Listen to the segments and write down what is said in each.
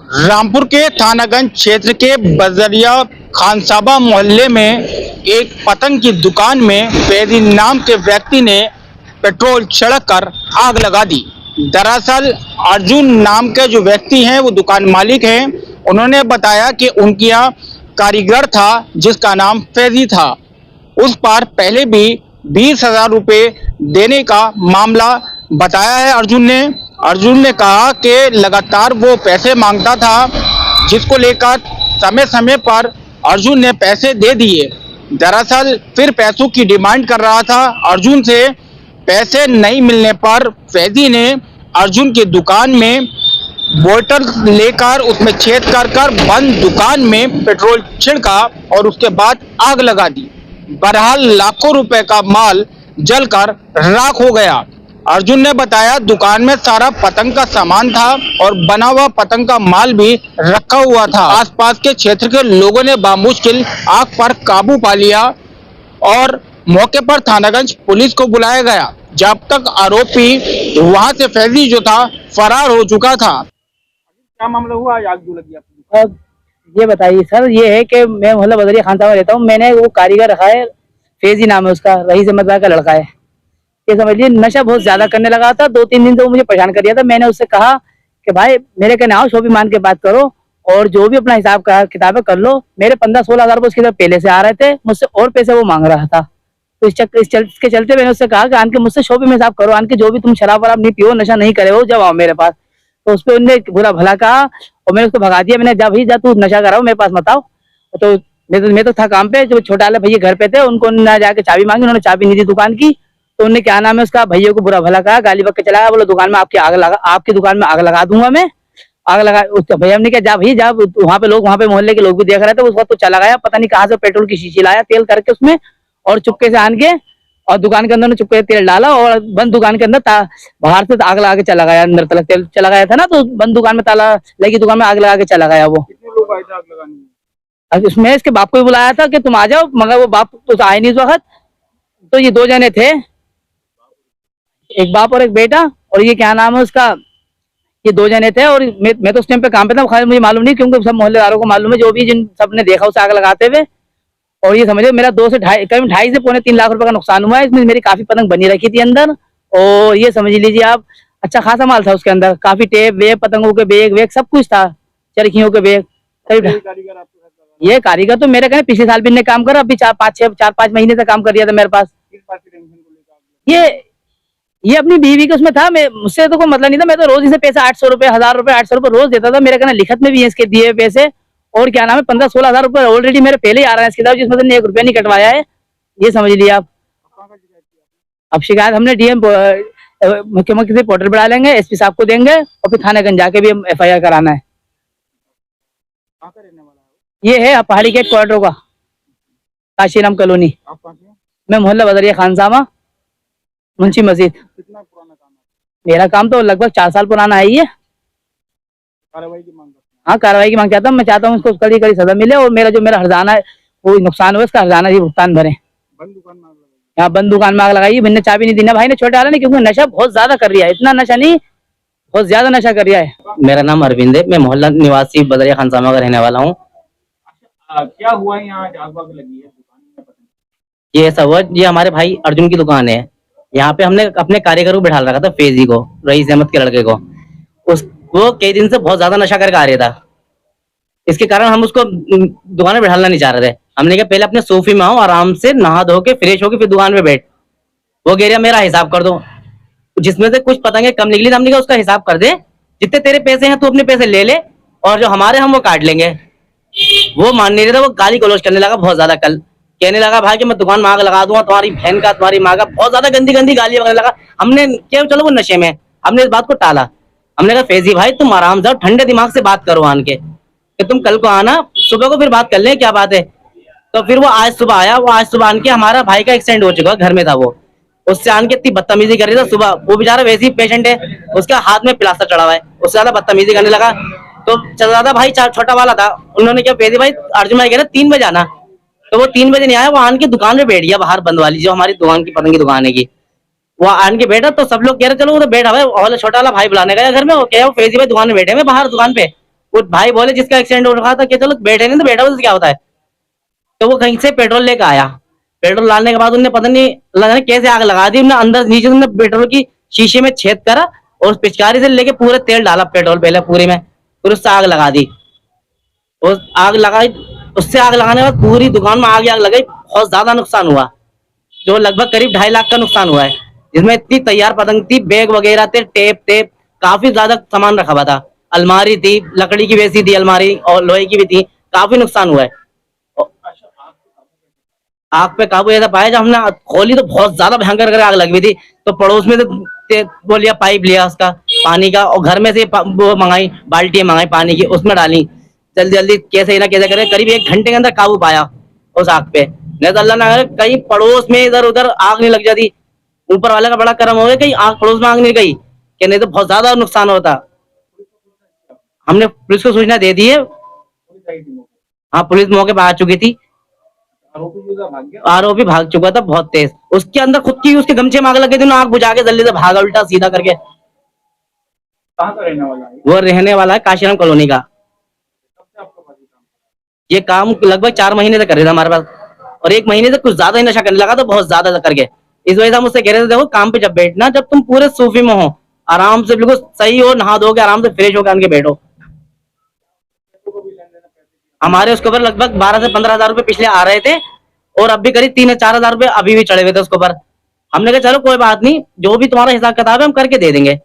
रामपुर के थानागंज क्षेत्र के बजरिया खानसाबा मोहल्ले में एक पतंग की दुकान में फैजी नाम के व्यक्ति ने पेट्रोल छिड़ककर आग लगा दी। दरअसल अर्जुन नाम के जो व्यक्ति हैं वो दुकान मालिक हैं। उन्होंने बताया कि उनके यहाँ कारीगर था जिसका नाम फैजी था। उस पर पहले भी 20,000 रुपये देने का मामला बताया है अर्जुन ने कहा कि लगातार वो पैसे मांगता था, जिसको लेकर समय समय पर अर्जुन ने पैसे दे दिए। दरअसल फिर पैसों की डिमांड कर रहा था। अर्जुन से पैसे नहीं मिलने पर फैजी ने अर्जुन की दुकान में बोतल लेकर उसमें छेद कर बंद दुकान में पेट्रोल छिड़का और उसके बाद आग लगा दी। बहरहाल लाखों रुपए का माल जलकर राख हो गया। अर्जुन ने बताया दुकान में सारा पतंग का सामान था और बना हुआ पतंग का माल भी रखा हुआ था। आसपास के क्षेत्र के लोगों ने बामुश्किल आग पर काबू पा लिया और मौके पर थानागंज पुलिस को बुलाया गया, जब तक आरोपी वहां से फैजी जो था फरार हो चुका था। क्या मामला हुआ, आग क्यों लगी आपको? ये बताइए सर, ये है कि मैं मोहल्ला बदरिया खानसामा रहता हूँ। मैंने वो कारीगर रखा है, फैजी नाम है उसका, रईस अहमद का लड़का है। ये समझ लीजिए नशा बहुत ज्यादा करने लगा था। 2-3 दिन से वो मुझे परेशान कर दिया था। मैंने उससे कहा कि भाई मेरे कहने आओ, शॉपिंग मान के बात करो और जो भी अपना हिसाब का किताबें कर लो। मेरे 15-16 हजार रुपये उसकी तरफ पहले से आ रहे थे, मुझसे और पैसे वो मांग रहा था। तो इसके चलते मैंने उससे कहा कि आन के मुझसे शॉपिंग में हिसाब करो, आन के जो भी तुम शराब वराब नहीं पियो, नशा नहीं करे हो, जब आओ मेरे पास। तो उस पर उन्होंने बुरा भला कहा और मैंने उसको भगा दिया। मैंने जा भाई जा, तू नशा कराओ, मेरे पास मत आओ। तो मैं तो था काम पे। जो छोटा वाले भैया घर पे थे, उनको ना जाके चाबी मांगी, उन्होंने चाबी नहीं दी दुकान की। तो उन्होंने क्या नाम है उसका, भैया को बुरा भला कहा, गाली बक के चलाया, बोलो दुकान में आपकी दुकान में आग लगा दूंगा मैं। आग लगा उसका भैया ने कहा जा भाई जा, वहाँ पे लोग, वहाँ पे मोहल्ले के लोग भी देख रहे थे। उस वक्त तो चला गया, पता नहीं कहाँ से पेट्रोल की शीशी लाया, तेल करके उसमें और चुपके से आन के और दुकान के अंदर ने चुपके से तेल डाला और बंद दुकान के अंदर बाहर से आग लगा के चला गया। अंदर तक तेल चला गया था ना, तो बंद दुकान में ताला लगी दुकान में आग लगा के चला गया वो। कितने लोग आए थे आग लगाने? अब उसमें इसके बाप को भी बुलाया था कि तुम आ जाओ, मगर वो बाप तो आए नहीं उस वक्त। तो ये 2 जने थे, एक बाप और एक बेटा। और ये क्या नाम है उसका, ये 2 जने थे। और मैं तो उस टाइम पे काम पे था, खैर मुझे मालूम नहीं, क्योंकि सब मोहल्लेदारों को मालूम है, जो भी जिन सबने देखा उसे आग लगाते हुए। और ये समझो मेरा 2 से ढाई से पौने 3 लाख रुपए का नुकसान हुआ है। इसमें मेरी काफी पतंग बनी रखी थी अंदर। और ये समझ लीजिए आप, अच्छा खासा माल था उसके अंदर, काफी टेप वेब, पतंगों के बैग वेग सब कुछ था, चरखियों के बैग। ये कारीगर तो मेरे कहने पिछले साल भी ने काम करा, अभी 4-5 महीने से काम कर रहा था मेरे पास। ये अपनी बीवी के उसमें था, मैं मुझसे तो कोई मतलब नहीं था। मैं तो रोज इसे पैसा 800 रुपए, 1000 रुपए, 800 रुपए रोज देता था। मेरे कहना लिखत में भी है इसके दिए पैसे। और क्या नाम है 15-16 हजार रुपए ऑलरेडी मेरे पहले ही आ रहा है इसके साथ, जिसमें से 1 रुपया नहीं कटवाया है। ये समझ लिया आप। अब शिकायत हमने डीएम मुख्यमंत्री से पोर्टल बढ़ा लेंगे, एसपी साहब को देंगे और फिर थानेगंज जाके भी FIR कराना है। ये है पहाड़ी गेट क्वार्टर का, काशीराम कॉलोनी। मैं मोहल्ला बदरिया खानसामा, मुंशी मस्जिद। कितना पुराना काम है? मेरा काम तो लगभग 4 साल पुराना है ये। कार्रवाई की मांग? हाँ, कार्रवाई की मांग चाहता हूँ। मैं चाहता हूँ इसको कड़ी सजा मिले और मेरा हर्जाना है, वो नुकसान हुआ इसका हर्जाना ही भुगतान भरे। बंद दुकान में आग लगाई? यहाँ बंद दुकान में आग लगाई, मैंने चाबी नहीं दी ना भाई ने, छोटे वाला ने, क्योंकि नशा बहुत ज्यादा कर रहा है। इतना नशा नहीं, बहुत ज्यादा नशा कर रहा है। मेरा नाम अरविंद है, मैं मोहल्ला निवासी बदरिया खानसामा का रहने वाला हूँ। क्या हुआ यहाँ आग वाग लगी है दुकान में? ये ऐसा हुआ, ये हमारे भाई अर्जुन की दुकान है। यहाँ पे हमने अपने कारीगर को बिठा रखा था, फैजी को, रईस अहमद के लड़के को। वो कई दिन से बहुत ज्यादा नशा करके आ रहा था। इसके कारण हम उसको दुकान में बिठाना नहीं चाह रहे थे। हमने कहा पहले अपने सोफे में आओ, आराम से नहा धो के फ्रेश होके फिर दुकान पे बैठ। वो कह रहा मेरा हिसाब कर दो, जिसमें से कुछ पतंगे कम निकली, हमने कहा उसका हिसाब कर दे, जितने तेरे पैसे हैं तू अपने पैसे ले ले और जो हमारे हम वो काट लेंगे। वो मान नहीं रहा था, वो गाली गलौज करने लगा बहुत ज्यादा। कल कहने लगा भाई कि मैं दुकान में आग लगा दूंगा, तुम्हारी बहन का, तुम्हारी माँ का, बहुत ज्यादा गंदी गंदी गालियां करने लगा। हमने क्या, चलो वो नशे में, हमने इस बात को टाला। हमने कहा फैजी भाई तुम आराम से ठंडे दिमाग से बात करो आन के, कि तुम कल को आना, सुबह को फिर बात कर ले क्या बात है। तो फिर वो आज सुबह आया। वो आज सुबह आन के, हमारा भाई का एक्सीडेंट हो चुका, घर में था वो, उससे आन के इतनी बदतमीजी कर रही था सुबह। वो बेचारा वैसे ही पेशेंट है, उसका हाथ में प्लास्टर चढ़ा हुआ है, उससे ज्यादा बदतमीजी करने लगा। तो ज्यादा भाई छोटा वाला था, उन्होंने क्या फैजी भाई अर्जुन भाई कह रहे 3 बजे आना। तो वो 3 बजे नहीं आया, वो आन के दुकान पे बैठ गया बाहर, बंद वाली जो हमारी दुकान की पतंग की दुकान है की। वो आन के बैठा तो सब लोग कह रहे चलो वो तो बैठा हुआ, छोटा वाला भाई बुलाने गया घर में, वो क्या फैजी भाई दुकान में बैठे हुए बाहर दुकान पे। वो भाई बोले जिसका एक्सीडेंट हो रखा था कि चलो बैठे नहीं तो बैठा तो क्या होता है। तो वो कहीं से पेट्रोल लेकर आया, पेट्रोल डालने के बाद उन्हें पता नहीं लगा कैसे आग लगा दी। उन्हें अंदर नीचे उन्होंने पेट्रोल की शीशे में छेद करा और उस पिचकारी से लेके पूरे तेल डाला पेट्रोल पहले पूरे में, फिर उससे आग लगा दी। उस आग लगाई, उससे आग लगाने के बाद पूरी दुकान में आग लगाई। बहुत ज्यादा नुकसान हुआ, जो लगभग करीब 2.5 लाख का नुकसान हुआ है, जिसमें इतनी तैयार पतंग थी, बैग वगैरह थे, टेप टेप काफी ज्यादा सामान रखा हुआ था, अलमारी थी, लकड़ी की वैसी थी अलमारी और लोहे की भी थी। काफी नुकसान हुआ है। आग पे काबू ऐसा पाया जब हमने खोली तो बहुत ज्यादा भयंकर कर आग लगी हुई थी। तो पड़ोस में से वो लिया, पाइप लिया उसका पानी का, और घर में से वो मंगाई, बाल्टी मंगाई पानी की, उसमें डाली जल्दी जल्दी कैसे ना कैसे करे। करीब 1 घंटे के अंदर काबू पाया उस आग पे। नहीं तो अल्लाह ना करे कहीं पड़ोस में इधर उधर आग नहीं लग जाती। ऊपर वाले का बड़ा करम हो गया, कहीं आग पड़ोस में आग नहीं गई, कि नहीं तो बहुत ज्यादा नुकसान होता। हमने पुलिस को सूचना दे दी है। हाँ, पुलिस मौके पर आ चुकी थी। आरोपी भाग चुका था बहुत तेज। उसके अंदर खुद की उसके गमछे में आग लगे थे, आग बुझा के जल्दी से भागा उल्टा सीधा करके। कहाँ का रहने वाला है? वो रहने वाला है काशीराम कॉलोनी का। ये काम लगभग 4 महीने से कर रहे थे हमारे पास, और 1 महीने से कुछ ज्यादा ही नशा करने लगा था, बहुत ज्यादा करके। इस वजह से हम उससे कह रहे थे देखो काम पे जब बैठना, जब तुम पूरे सूफी में हो, आराम से बिल्कुल सही हो, नहा धो के आराम से फ्रेश होकर आके बैठो। हमारे उसके ऊपर लगभग 12 से 15 हजार रुपए पिछले आ रहे थे, और अब भी करीब 3-4 हजार रुपए अभी भी चढ़े हुए थे उसके ऊपर। हमने कहा चलो कोई बात नहीं, जो भी तुम्हारा हिसाब किताब है हम करके दे देंगे,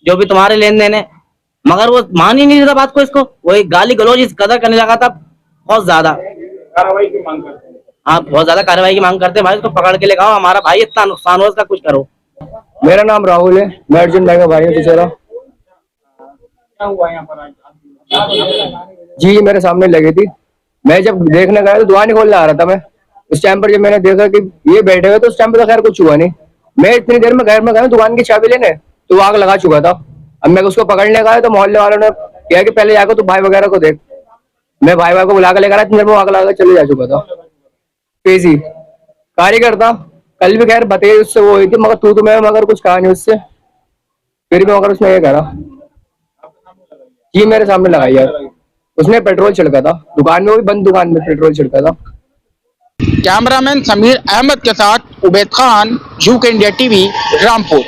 जो भी तुम्हारे लेन देन है। मगर वो मान ही नहीं रहा बात को, इसको वो एक गाली गलौज इस कदर करने लगा था, बहुत ज्यादा कार्रवाई की मांग करते हैं। हाँ, बहुत ज्यादा कार्रवाई की मांग करते हैं। भाई उसको पकड़ के ले आओ, हमारा भाई इतना नुकसान हो, इसका कुछ करो। मेरा नाम राहुल है, मैं अर्जुन भाई का भाई हूँ बेचारा। क्या हुआ यहाँ पर आज? जी, ये मेरे सामने लगी थी। मैं जब देखने गया तो दुकान ही खोलने आ रहा था मैं। उस टाइम पर जब मैंने देखा कि ये बैठे हुए, तो उस टाइम पर तो खैर कुछ हुआ नहीं। मैं इतनी देर में घर में गया दुकान की चाबी लेने, तो वो आग लगा चुका था। अब मैं उसको पकड़ने गया तो मोहल्ले वालों ने कहा कि पहले जाकर तू भाई वगैरह को देख। मैं भाई को बुला कर लेकर आया, इतनी देर में आग लगा चले जा चुका था। पेजी कारीगर था, कल भी खैर बताइए उससे वो हुई थी, मगर तू तो मैं मगर कुछ कहा नहीं उससे, फिर भी मगर उसने ये करा। जी, मेरे सामने लगाई यार, उसने पेट्रोल छिड़का था दुकान में, वो भी बंद दुकान में पेट्रोल छिड़का था। कैमरामैन समीर अहमद के साथ Ubaid Khan, UK India TV, Rampur.